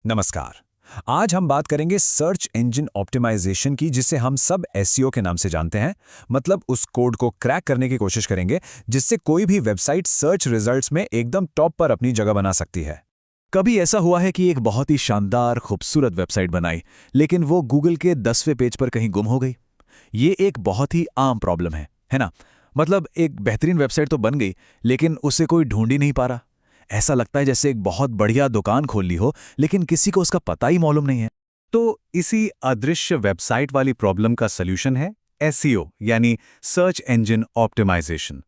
नमस्कार। आज हम बात करेंगे सर्च इंजन ऑप्टिमाइजेशन की, जिसे हम सब एसईओ के नाम से जानते हैं। मतलब उस कोड को क्रैक करने की कोशिश करेंगे जिससे कोई भी वेबसाइट सर्च रिजल्ट्स में एकदम टॉप पर अपनी जगह बना सकती है। कभी ऐसा हुआ है कि एक बहुत ही शानदार खूबसूरत वेबसाइट बनाई, लेकिन वो गूगल के 10वें पेज पर कहीं गुम हो गई। ये एक बहुत ही आम प्रॉब्लम है ना? मतलब एक बेहतरीन वेबसाइट तो बन गई, लेकिन उसे कोई ढूंढ ही नहीं पा रहा। ऐसा लगता है जैसे एक बहुत बढ़िया दुकान खोल ली हो, लेकिन किसी को उसका पता ही मालूम नहीं है। तो इसी अदृश्य वेबसाइट वाली प्रॉब्लम का सॉल्यूशन है एसईओ यानी सर्च इंजन ऑप्टिमाइजेशन।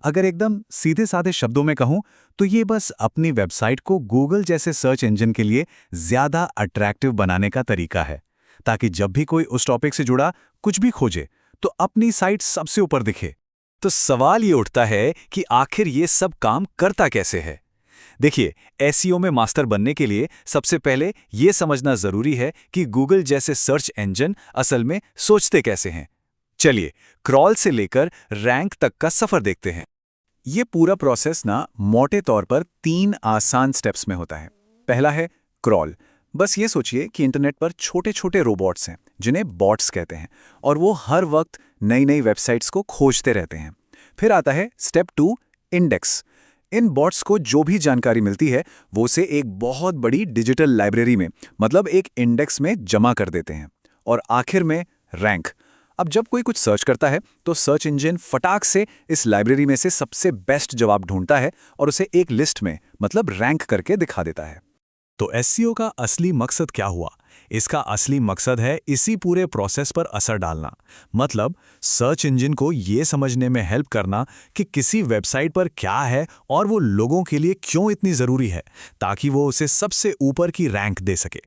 अगर एकदम सीधे साधे शब्दों में कहूं तो ये बस अपनी वेबसाइट को गूगल जैसे सर्च इंजन के लिए ज्यादा अट्रैक्टिव बनाने का तरीका है, ताकि जब भी कोई उस टॉपिक से जुड़ा कुछ भी खोजे तो अपनी साइट सबसे ऊपर दिखे। तो सवाल ये उठता है कि आखिर ये सब काम करता कैसे है। देखिए, एसईओ में मास्टर बनने के लिए सबसे पहले ये समझना जरूरी है कि गूगल जैसे सर्च इंजन असल में सोचते कैसे हैं। चलिए, क्रॉल से लेकर रैंक तक का सफर देखते हैं। ये पूरा प्रोसेस ना मोटे तौर पर 3 आसान स्टेप्स में होता है। पहला है क्रॉल। बस ये सोचिए कि इंटरनेट पर छोटे छोटे रोबोट्स हैं जिन्हें बॉट्स कहते हैं, और वो हर वक्त नई नई वेबसाइट्स को खोजते रहते हैं। फिर आता है स्टेप 2, इंडेक्स। इन बॉट्स को जो भी जानकारी मिलती है वो उसे एक बहुत बड़ी डिजिटल लाइब्रेरी में, मतलब एक इंडेक्स में जमा कर देते हैं। और आखिर में रैंक। अब जब कोई कुछ सर्च करता है तो सर्च इंजन फटाक से इस लाइब्रेरी में से सबसे बेस्ट जवाब ढूंढता है और उसे एक लिस्ट में, मतलब रैंक करके दिखा देता है। तो एसईओ का असली मकसद क्या हुआ? इसका असली मकसद है इसी पूरे प्रोसेस पर असर डालना। मतलब सर्च इंजन को ये समझने में हेल्प करना कि किसी वेबसाइट पर क्या है और वो लोगों के लिए क्यों इतनी ज़रूरी है, ताकि वो उसे सबसे ऊपर की रैंक दे सके।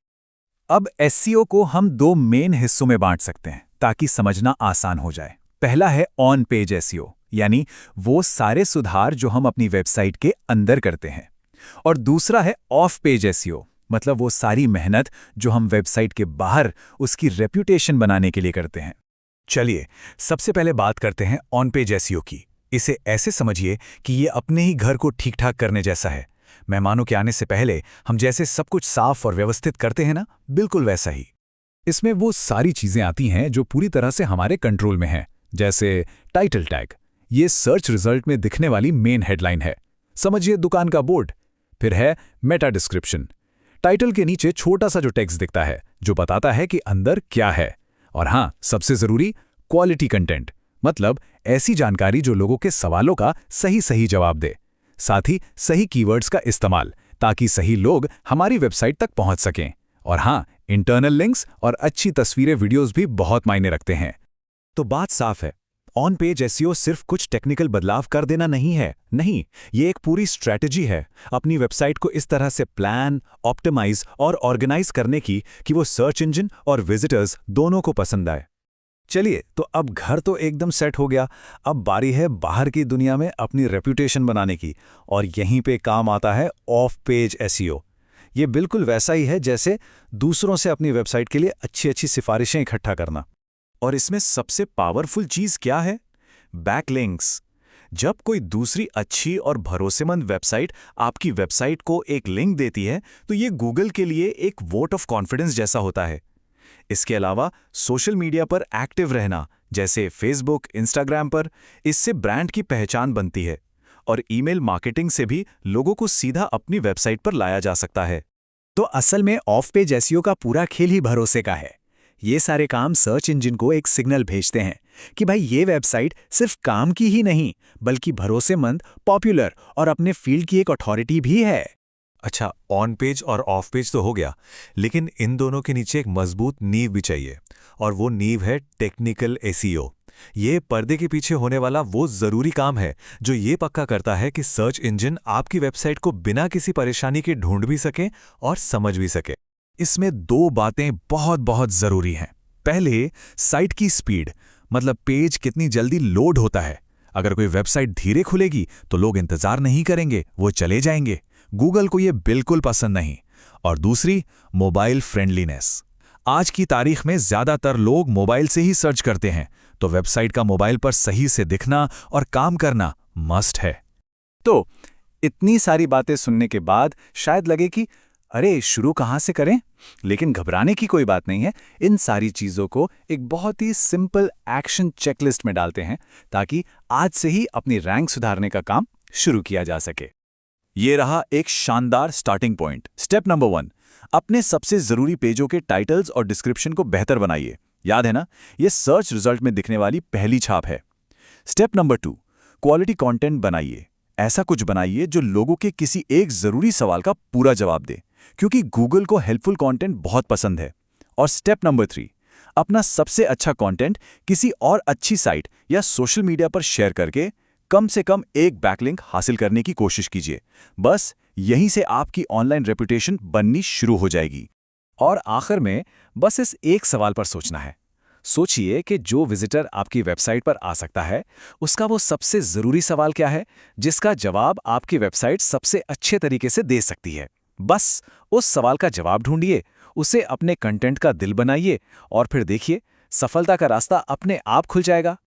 अब एसईओ को हम 2 मेन हिस्सों में बांट सकते हैं ताकि समझना आसान हो जाए। पहला है ऑन पेज एसईओ, यानी वो सारे सुधार जो हम अपनी वेबसाइट के अंदर करते हैं। और दूसरा है ऑफ पेज एसईओ, मतलब वो सारी मेहनत जो हम वेबसाइट के बाहर उसकी रेप्यूटेशन बनाने के लिए करते हैं। चलिए, सबसे पहले बात करते हैं ऑन पेज एसईओ की। इसे ऐसे समझिए कि ये अपने ही घर को ठीक ठाक करने जैसा है। मेहमानों के आने से पहले हम जैसे सब कुछ साफ और व्यवस्थित करते हैं ना, बिल्कुल वैसा ही। इसमें वो सारी चीजें आती हैं जो पूरी तरह से हमारे कंट्रोल में हैं, जैसे टाइटल टैग। ये सर्च रिजल्ट में दिखने वाली मेन हेडलाइन है, समझिए दुकान का बोर्ड। फिर है मेटा डिस्क्रिप्शन। टाइटल के नीचे छोटा सा जो टेक्स्ट दिखता है जो बताता है कि अंदर क्या है। और हाँ, सबसे जरूरी क्वालिटी कंटेंट, मतलब ऐसी जानकारी जो लोगों के सवालों का सही सही जवाब दे। साथ ही सही कीवर्ड्स का इस्तेमाल, ताकि सही लोग हमारी वेबसाइट तक पहुंच सकें। और हाँ, इंटरनल लिंक्स और अच्छी तस्वीरें, वीडियोस भी बहुत मायने रखते हैं। तो बात साफ है, ऑन पेज एसईओ सिर्फ कुछ टेक्निकल बदलाव कर देना नहीं है। नहीं, ये एक पूरी स्ट्रैटेजी है अपनी वेबसाइट को इस तरह से प्लान, ऑप्टिमाइज और ऑर्गेनाइज करने की कि वो सर्च इंजन और विजिटर्स दोनों को पसंद आए। चलिए, तो अब घर तो एकदम सेट हो गया। अब बारी है बाहर की दुनिया में अपनी रेप्यूटेशन बनाने की, और यहीं पे काम आता है ऑफ पेज एसईओ। ये बिल्कुल वैसा ही है जैसे दूसरों से अपनी वेबसाइट के लिए अच्छी अच्छी सिफारिशें इकट्ठा करना। और इसमें सबसे पावरफुल चीज क्या है? बैकलिंक्स। जब कोई दूसरी अच्छी और भरोसेमंद वेबसाइट आपकी वेबसाइट को एक लिंक देती है, तो ये गूगल के लिए एक वोट ऑफ कॉन्फिडेंस जैसा होता है। इसके अलावा सोशल मीडिया पर एक्टिव रहना, जैसे फेसबुक, इंस्टाग्राम पर, इससे ब्रांड की पहचान बनती है। और ईमेल मार्केटिंग से भी लोगों को सीधा अपनी वेबसाइट पर लाया जा सकता है। तो असल में ऑफ पेज एसईओ का पूरा खेल ही भरोसे का है। ये सारे काम सर्च इंजन को एक सिग्नल भेजते हैं कि भाई ये वेबसाइट सिर्फ काम की ही नहीं, बल्कि भरोसेमंद, पॉपुलर और अपने फील्ड की एक अथॉरिटी भी है। अच्छा, ऑन पेज और ऑफ पेज तो हो गया, लेकिन इन दोनों के नीचे एक मजबूत नींव भी चाहिए, और वो नींव है टेक्निकल एसईओ। ये पर्दे के पीछे होने वाला वो जरूरी काम है जो ये पक्का करता है कि सर्च इंजन आपकी वेबसाइट को बिना किसी परेशानी के ढूंढ भी सके और समझ भी सके। इसमें 2 बातें बहुत बहुत जरूरी हैं। पहले, साइट की स्पीड, मतलब पेज कितनी जल्दी लोड होता है। अगर कोई वेबसाइट धीरे खुलेगी तो लोग इंतजार नहीं करेंगे, वो चले जाएंगे। गूगल को ये बिल्कुल पसंद नहीं। और दूसरी, मोबाइल फ्रेंडलीनेस। आज की तारीख में ज्यादातर लोग मोबाइल से ही सर्च करते हैं, तो वेबसाइट का मोबाइल पर सही से दिखना और काम करना मस्ट है। तो इतनी सारी बातें सुनने के बाद शायद लगे कि अरे शुरू कहाँ से करें? लेकिन घबराने की कोई बात नहीं है। इन सारी चीज़ों को एक बहुत ही सिंपल एक्शन चेकलिस्ट में डालते हैं ताकि आज से ही अपनी रैंक सुधारने का काम शुरू किया जा सके। ये रहा एक शानदार स्टार्टिंग पॉइंट। स्टेप नंबर 1, अपने सबसे जरूरी पेजों के टाइटल्स और डिस्क्रिप्शन को बेहतर बनाइए। याद है ना, ये सर्च रिजल्ट में दिखने वाली पहली छाप है। स्टेप नंबर 2, क्वालिटी कंटेंट बनाइए। ऐसा कुछ बनाइए जो लोगों के किसी एक जरूरी सवाल का पूरा जवाब दे, क्योंकि गूगल को हेल्पफुल कंटेंट बहुत पसंद है। और स्टेप नंबर 3, अपना सबसे अच्छा कंटेंट किसी और अच्छी साइट या सोशल मीडिया पर शेयर करके कम से कम एक बैकलिंक हासिल करने की कोशिश कीजिए। बस यहीं से आपकी ऑनलाइन रेपुटेशन बननी शुरू हो जाएगी। और आखिर में बस इस एक सवाल पर सोचना है। सोचिए कि जो विजिटर आपकी वेबसाइट पर आ सकता है, उसका वो सबसे ज़रूरी सवाल क्या है, जिसका जवाब आपकी वेबसाइट सबसे अच्छे तरीके से दे सकती है। बस उस सवाल का जवाब ढूंढिए, उसे अपने कंटेंट का दिल बनाइए और फिर देखिए, सफलता का रास्ता अपने आप खुल जाएगा।